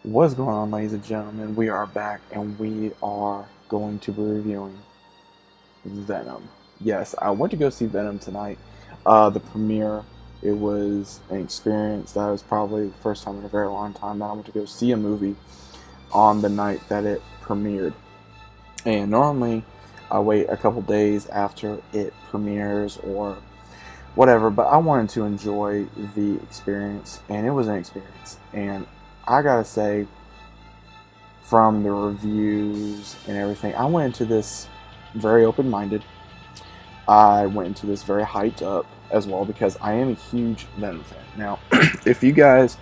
What's going on, ladies and gentlemen? We are back and we are going to be reviewing Venom. Yes, I went to go see Venom tonight. The premiere, it was an experience that was probably the first time in a very long time that I went to go see a movie on the night that it premiered. And normally I wait a couple days after it premieres or whatever, but I wanted to enjoy the experience, and it was an experience. And I gotta say, from the reviews and everything, I went into this very open minded. I went into this very hyped up as well because I am a huge Venom fan. Now, if you guys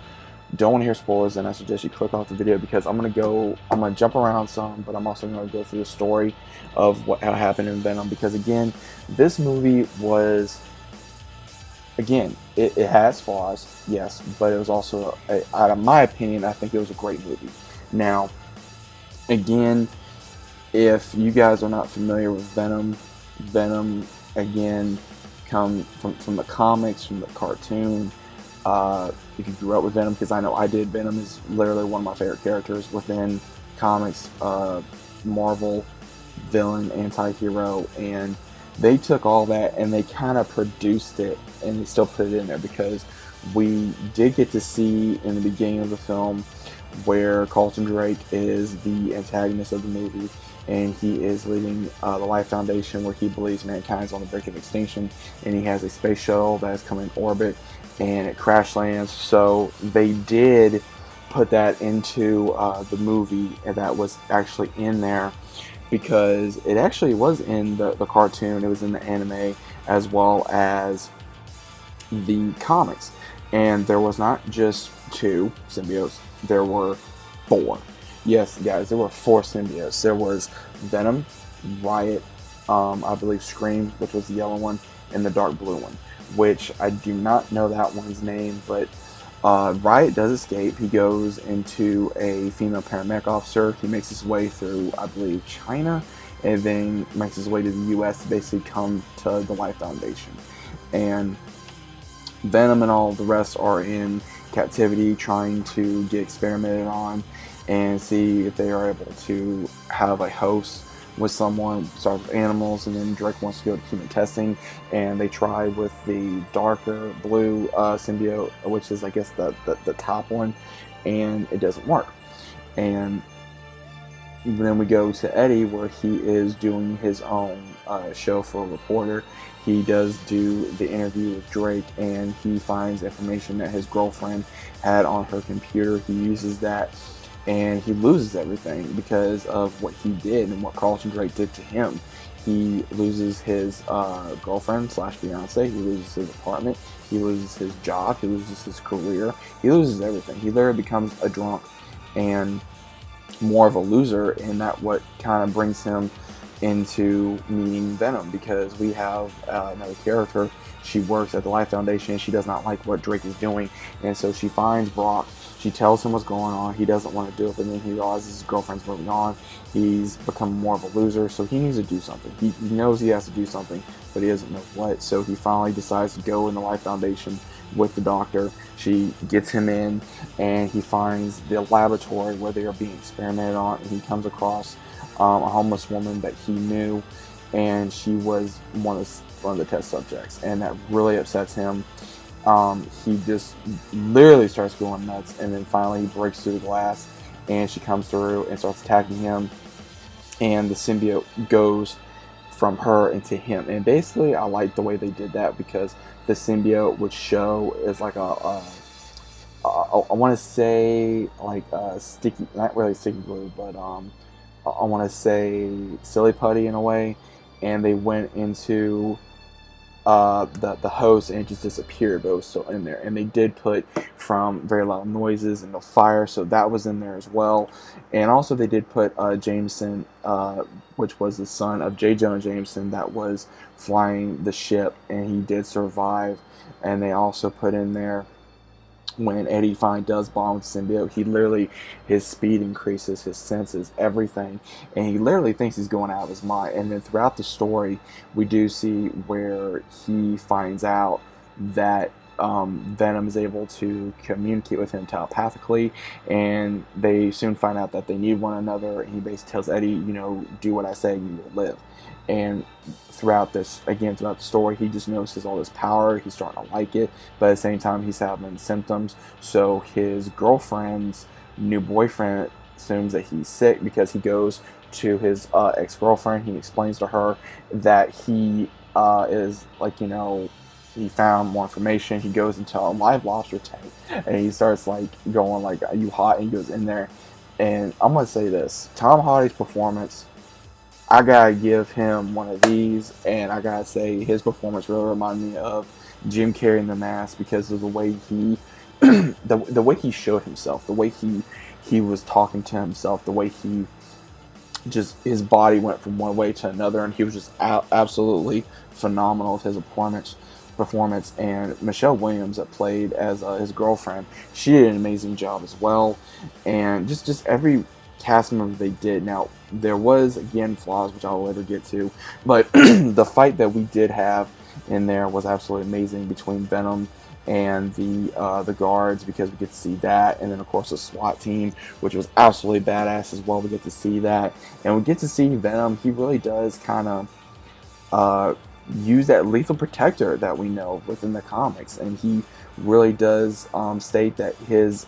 don't want to hear spoilers, then I suggest you click off the video because I'm gonna jump around some, but I'm also gonna go through the story of what happened in Venom because again, this movie was it has flaws, yes, but it was also, out of my opinion, I think it was a great movie. Now, again, if you guys are not familiar with Venom, Venom again come from the comics, from the cartoon. If you grew up with Venom, because I know I did, Venom is literally one of my favorite characters within comics, Marvel villain, anti-hero, and they took all that and they kind of produced it and they still put it in there because we did get to see in the beginning of the film where Carlton Drake is the antagonist of the movie, and he is leading the Life Foundation, where he believes mankind is on the brink of extinction, and he has a space shuttle that has come in orbit, and it crash lands. So they did put that into the movie, and that was actually in there because it actually was in the cartoon, it was in the anime, as well as the comics. And there was not just two symbiotes, there were four. Yes, guys, there were four symbiotes. There was Venom, Riot, I believe Scream, which was the yellow one, and the dark blue one, which I do not know that one's name, but Riot does escape. He goes into a female paramedic officer. He makes his way through, I believe, China, and then makes his way to the U.S. to basically come to the Life Foundation. And Venom and all the rest are in captivity, trying to get experimented on and see if they are able to have a host with someone, start with animals, and then Drake wants to go to human testing, and they try with the darker blue symbiote, which is, I guess, the top one, and it doesn't work. And then we go to Eddie, where he is doing his own show for a reporter. He does do the interview with Drake, and he finds information that his girlfriend had on her computer. He uses that, and he loses everything because of what he did and what Carlton Drake did to him. He loses his girlfriend slash fiance. He loses his apartment. He loses his job. He loses his career. He loses everything. He literally becomes a drunk and more of a loser, and that what kind of brings him into meeting Venom, because we have another character. She works at the Life Foundation, and she does not like what Drake is doing, and so she finds Brock. She tells him what's going on. He doesn't want to do it, but then he realizes his girlfriend's moving on. He's become more of a loser, so he needs to do something. He knows he has to do something, but he doesn't know what. So he finally decides to go in the Life Foundation with the doctor. She gets him in, and he finds the laboratory where they are being experimented on, and he comes across a homeless woman that he knew, and she was one of the test subjects, and that really upsets him. He just literally starts going nuts, and then finally he breaks through the glass, and she comes through and starts attacking him, and the symbiote goes from her into him. And basically, I like the way they did that because the symbiote would show as like I want to say like a sticky, not really sticky glue, but I want to say silly putty in a way, and they went into the host and it just disappeared, but it was still in there. And they did put from very loud noises and the fire, so that was in there as well. And also they did put Jameson, which was the son of J. Jonah Jameson, that was flying the ship, and he did survive. And they also put in there, when Eddie finally does bond with symbiote, he literally, his speed increases, his senses, everything, and he literally thinks he's going out of his mind. And then throughout the story, we do see where he finds out that Venom is able to communicate with him telepathically, and they soon find out that they need one another. And he basically tells Eddie, do what I say, and you will live. And throughout the story, he just notices all this power. He's starting to like it, but at the same time, he's having symptoms. So his girlfriend's new boyfriend assumes that he's sick because he goes to his ex-girlfriend. He explains to her that he is like, he found more information. He goes into a live lobster tank, and he starts like going like, "Are you hot?" And he goes in there, and I'm gonna say this: Tom Hardy's performance, I gotta give him one of these, and I gotta say his performance really reminded me of Jim Carrey in The Mask because of the way he, the way he showed himself, the way he was talking to himself, the way he just his body went from one way to another, and he was just absolutely phenomenal with his performance. And Michelle Williams, that played as his girlfriend, she did an amazing job as well. And just every cast member they did. Now there was again flaws, which I'll later get to, but the fight that we did have in there was absolutely amazing between Venom and the guards, because we get to see that, and then of course the SWAT team, which was absolutely badass as well. We get to see that, and we get to see Venom. He really does kind of use that lethal protector that we know within the comics, and he really does state that his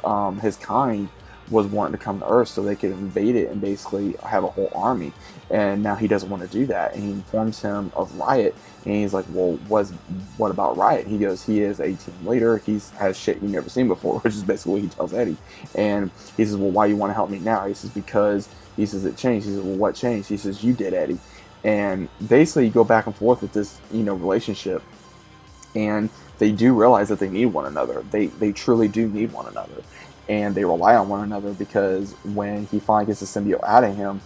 kind was wanting to come to Earth so they could invade it and basically have a whole army. And now he doesn't want to do that, and he informs him of Riot, and he's like, well, what about Riot? He goes, he is a team leader, he has shit you've never seen before, which is basically what he tells Eddie. And he says, well, why do you want to help me now? He says, because, he says, it changed. He says, well, what changed? He says, you did, Eddie. And basically you go back and forth with this relationship, and they do realize that they need one another. They truly do need one another, and they rely on one another, because when he finally gets the symbiote out of him,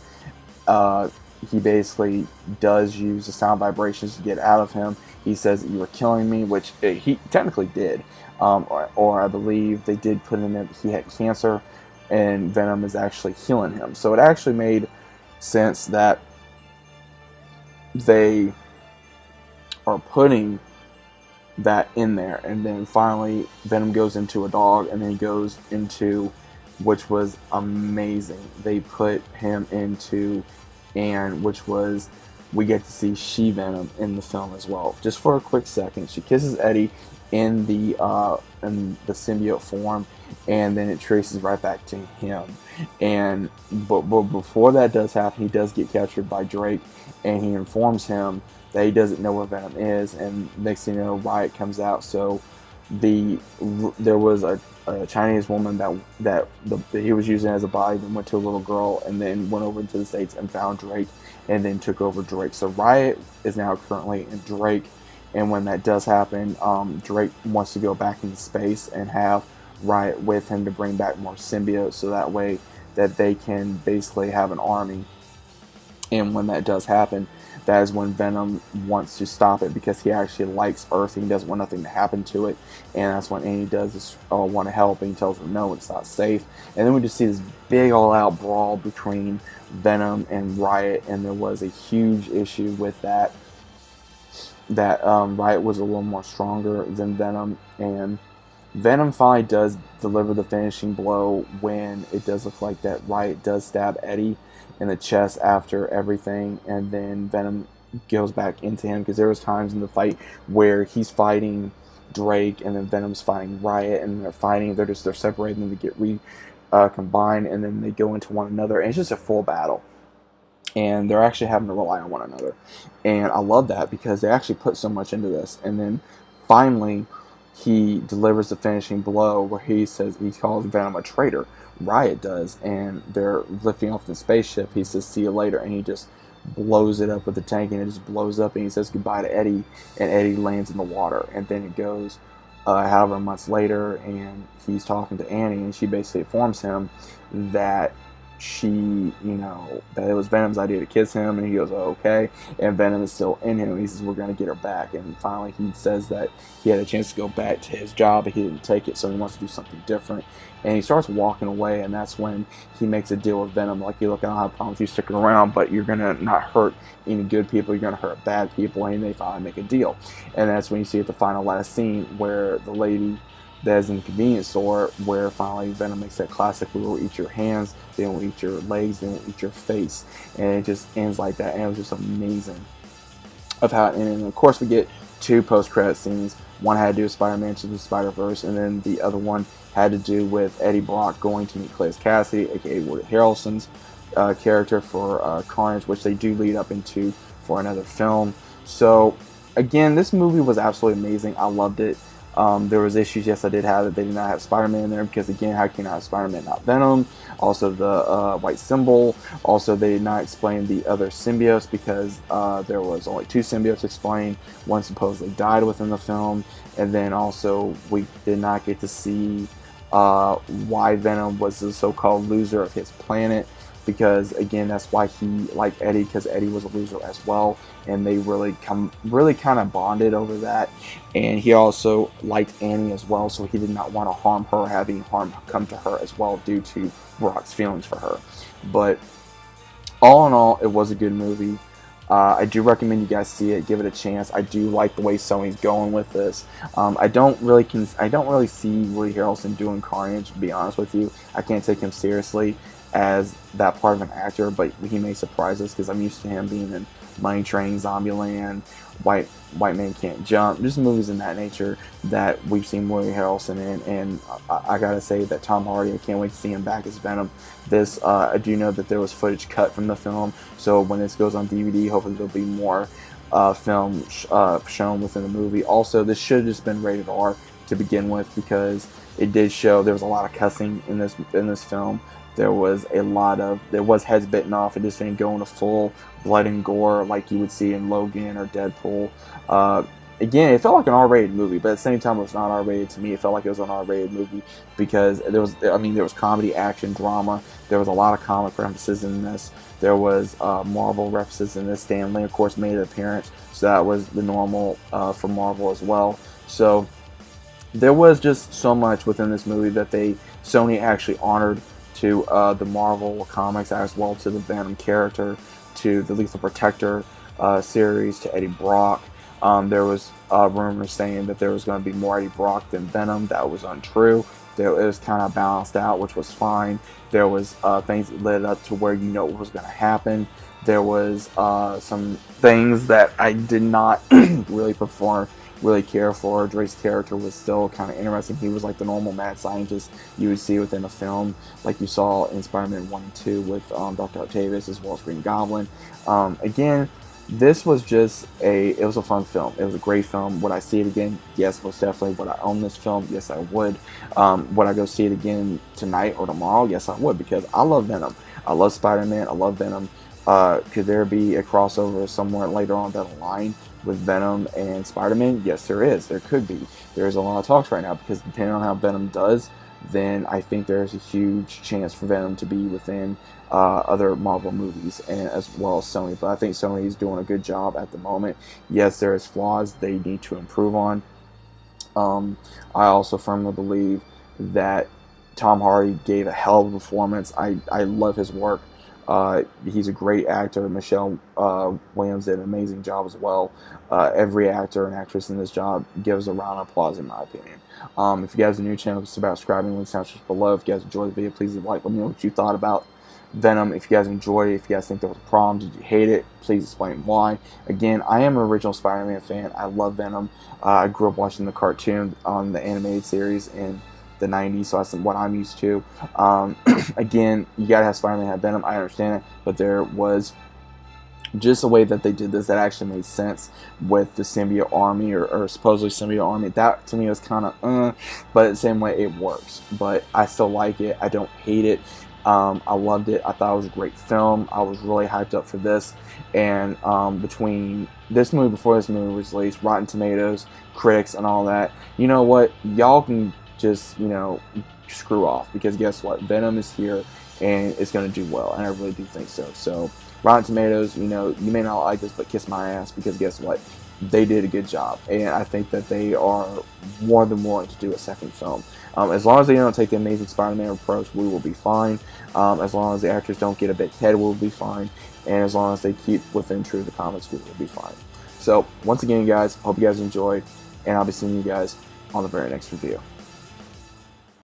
he basically does use the sound vibrations to get out of him. He says that you were killing me, which he technically did, or I believe they did put in that he had cancer, and Venom is actually healing him. So it actually made sense that they are putting that in there. And then finally Venom goes into a dog, and then he goes into, which was amazing, they put him into Anne, which was, we get to see She-Venom in the film as well, just for a quick second. She kisses Eddie in the symbiote form, and then it traces right back to him. And but before that does happen, he does get captured by Drake, and he informs him that he doesn't know where Venom is. And next thing you know, Riot comes out. So there was a Chinese woman that he was using as a body, then went to a little girl, and then went over into the States and found Drake, and then took over Drake. So Riot is now currently in Drake, and when that does happen, Drake wants to go back into space and have Riot with him to bring back more symbiotes, so that way that they can basically have an army. And when that does happen, that is when Venom wants to stop it, because he actually likes Earth and he doesn't want nothing to happen to it. And that's when Annie does want to help, and he tells him no, it's not safe. And then we just see this big all-out brawl between Venom and Riot, and there was a huge issue with that. Riot was a little more stronger than Venom, and Venom finally does deliver the finishing blow when it does look like that Riot does stab Eddie in the chest after everything, and then Venom goes back into him, because there was times in the fight where he's fighting Drake and then Venom's fighting Riot, and they're fighting, they're separating them to get combined, and then they go into one another, and it's just a full battle. And they're actually having to rely on one another. And I love that, because they actually put so much into this. And then finally he delivers the finishing blow where he calls Venom a traitor. Riot does, and they're lifting off the spaceship. He says, see you later, and he just blows it up with the tank, and it just blows up, and he says goodbye to Eddie, and Eddie lands in the water. And then it goes however months later, and he's talking to Annie, and she basically informs him that that it was Venom's idea to kiss him, and he goes, oh, okay, and Venom is still in him, and he says, we're going to get her back, and finally he says that he had a chance to go back to his job, but he didn't take it, so he wants to do something different, and he starts walking away, and that's when he makes a deal with Venom, like, you look, I don't have problems with you sticking around, but you're going to not hurt any good people, you're going to hurt bad people, and they finally make a deal, and that's when you see at the final last scene, where the lady that's in the convenience store, where finally Venom makes that classic, we will eat your hands, they will eat your legs, they will eat your face, and it just ends like that, and it was just amazing of how it ended. And of course we get 2 post-credit scenes. One had to do with Spider-Man to the Spider-Verse, and then the other one had to do with Eddie Brock going to meet Cletus Cassidy, aka Woody Harrelson's character for Carnage, which they do lead up into for another film. So again, this movie was absolutely amazing. I loved it. There was issues, yes, I did have it. They did not have Spider-Man in there because, again, how can you not have Spider-Man, not Venom? Also, the white symbol. Also, they did not explain the other symbiotes because there was only 2 symbiotes explained. One supposedly died within the film, and then also we did not get to see why Venom was the so-called loser of his planet. Because again, that's why he liked Eddie, because Eddie was a loser as well, and they really kind of bonded over that. And he also liked Annie as well, so he did not want to harm her, having harm come to her as well due to Brock's feelings for her. But all in all, it was a good movie. I do recommend you guys see it, give it a chance. I do like the way Sony's going with this. I don't really see Woody Harrelson doing Carnage, to be honest with you. I can't take him seriously as that part of an actor, but he may surprise us because I'm used to him being in Money Train, Zombieland, White Man Can't Jump, just movies in that nature that we've seen Woody Harrelson in, and I gotta say that Tom Hardy, I can't wait to see him back as Venom. This, I do know that there was footage cut from the film, so when this goes on DVD, hopefully there'll be more film shown within the movie. Also, this should have just been rated R to begin with, because it did show there was a lot of cussing in this film. There was heads bitten off. It just didn't go into full blood and gore like you would see in Logan or Deadpool. Again, it felt like an R-rated movie, but at the same time, it was not R-rated to me. It felt like it was an R-rated movie because there was comedy, action, drama. There was a lot of comic references in this. There was Marvel references in this. Stan Lee, of course, made an appearance, so that was the normal for Marvel as well. So there was just so much within this movie that Sony actually honored to the Marvel comics, as well to the Venom character, to the Lethal Protector series, to Eddie Brock. There was rumors saying that there was going to be more Eddie Brock than Venom. That was untrue. It was kind of balanced out, which was fine. There was things that led up to where you know what was going to happen. There was some things that I did not really care for. Drake's character was still kind of interesting. He was like the normal mad scientist you would see within a film, like you saw in Spider-Man 1 and 2 with Dr. Octavius as well as Green Goblin. Again, this was it was a fun film. It was a great film. Would I see it again? Yes, most definitely. Would I own this film? Yes, I would. Would I go see it again tonight or tomorrow? Yes, I would, because I love Venom. I love Spider-Man. I love Venom. Could there be a crossover somewhere later on down the line with Venom and Spider-Man? Yes, there is. There could be. There's a lot of talks right now, because depending on how Venom does, then I think there's a huge chance for Venom to be within other Marvel movies, and as well as Sony. But I think Sony is doing a good job at the moment. Yes, there is flaws they need to improve on. I also firmly believe that Tom Hardy gave a hell of a performance. I love his work. He's a great actor. Michelle Williams did an amazing job as well. Every actor and actress in this job gives a round of applause, in my opinion. If you guys are new channel, consider subscribing. Links down below. If you guys enjoyed the video, please leave a like. Let me know what you thought about Venom. If you guys enjoyed it, if you guys think there was a problem, did you hate it, please explain why. Again, I am an original Spider-Man fan. I love Venom. I grew up watching the cartoon on the animated series in the 90s, so that's what I'm used to. Again, you gotta have Spider-Man have Venom, I understand it, but there was just a way that they did this that actually made sense with the symbiote army, or supposedly symbiote army. That to me was kind of but the same way it works. But I still like it. I don't hate it. I loved it. I thought it was a great film. I was really hyped up for this. And between this movie, before this movie was released, Rotten Tomatoes, critics, and all that, you know what? Y'all can just, screw off, because guess what? Venom is here. and it's going to do well, and I really do think so. So Rotten Tomatoes, you know, you may not like this, but kiss my ass, because guess what? They did a good job, and I think that they are more than willing to do a second film. As long as they don't take the Amazing Spider-Man approach, we will be fine. As long as the actors don't get a bit head, we'll be fine. And as long as they keep within true to the comics, we will be fine. So, once again, guys, hope you guys enjoyed, and I'll be seeing you guys on the very next review.